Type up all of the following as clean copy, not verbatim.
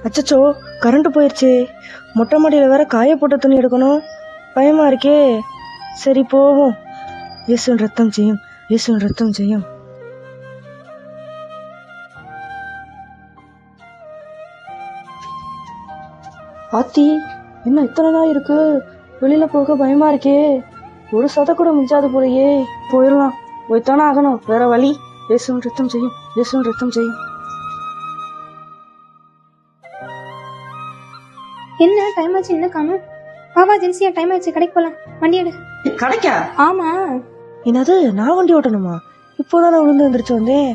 அச்சச்சோ, கரண்ட் போயிடுச்சு. மொட்டை மாடியில் வேற காய போட்ட துணி எடுக்கணும். பயமா இருக்கே. சரி போவோம். இயேசுவின் ரத்தம் ஜெயம், இயேசுவின் ரத்தம் ஜெயம். ஆத்தி, என்ன இத்தனை தான் இருக்கு? வெளியில போக பயமா இருக்கே. ஒரு சத கூட மிஞ்சாது போலையே. போயிடலாம், போய்த்தானே ஆகணும், வேற வழி. இயேசுவின் ரத்தம் ஜெயம், இயேசுவின் ரத்தம் ஜெயம். என்ன டைம் ஆச்சு, என்ன காணும்? பாபா ஜென்சியா, டைம் ஆயிடுச்சு, கடைக்கு போலாம். வண்டி எடு. கடைக்கா? ஆமா. என்னது, நான் வண்டி ஓட்டணுமா? இப்போதான் நான் விழுந்து வந்துருச்சு வந்தேன்.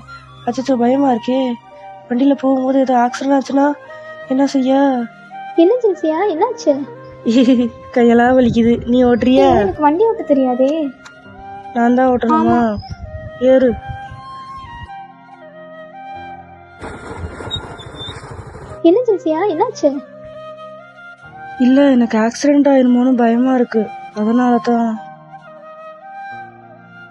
அச்சச்சோ, பயமா இருக்கே. வண்டியில போகும்போது ஏதோ ஆக்சிடென்ட் ஆச்சுன்னா என்ன செய்ய? என்ன ஜென்சியா, என்னாச்சு? கையெல்லாம் வலிக்குது. நீ ஓட்டுறியா? எனக்கு வண்டி ஓட்ட தெரியாதே. நான் தான் ஓட்டணுமா? ஏறு. என்ன ஜென்சியா, என்னாச்சு? இல்ல, எனக்கு ஆக்சிடென்ட் ஆயிருமோன்னு பயமா இருக்கு, அதனாலதான்.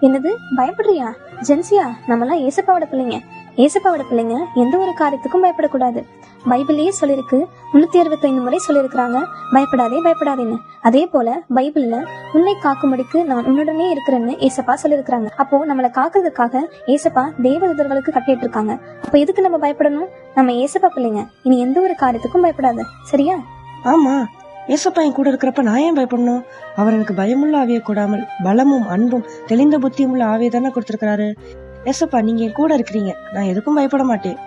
என்னது, பயப்படுறியா? ஜென்சியா, நம்மளாம் ஏசப்பாவோட பிள்ளைங்க. ஏசப்பாவோட பிள்ளைங்க எந்த ஒரு காரியத்துக்கும் பயப்படக்கூடாது. பைபிள்லயே சொல்லிருக்கு, 365 முறை சொல்லியிருக்கிறாங்க, பயப்படாதே பயப்படாதேன்னு. அதே போல பைபிள்ல உன்னை காக்கும்படிக்கு நான் உன்னுடனே இருக்கிறேன்னு ஏசப்பா சொல்லியிருக்கிறாங்க. அப்போ நம்மளை காக்குறதுக்காக ஏசப்பா தேவதூதர்களுக்கு கட்டிட்டு இருக்காங்க. அப்ப எதுக்கு நம்ம பயப்படணும்? நம்ம ஏசப்பா பிள்ளைங்க, இனி எந்த ஒரு காரியத்துக்கும் பயப்படாத, சரியா? ஆமா, ஏசப்பா என் கூட இருக்கிறப்ப நான் ஏன் பயப்படணும்? அவர் எனக்கு பயமுள்ள ஆவியை கூடாமல் பலமும் அன்பும் தெளிந்த புத்தியும் உள்ள ஆவியை தானே கொடுத்திருக்கிறாரு. ஏசப்பா, நீங்க என் கூட இருக்கிறீங்க, நான் எதுக்கும் பயப்பட மாட்டேன்.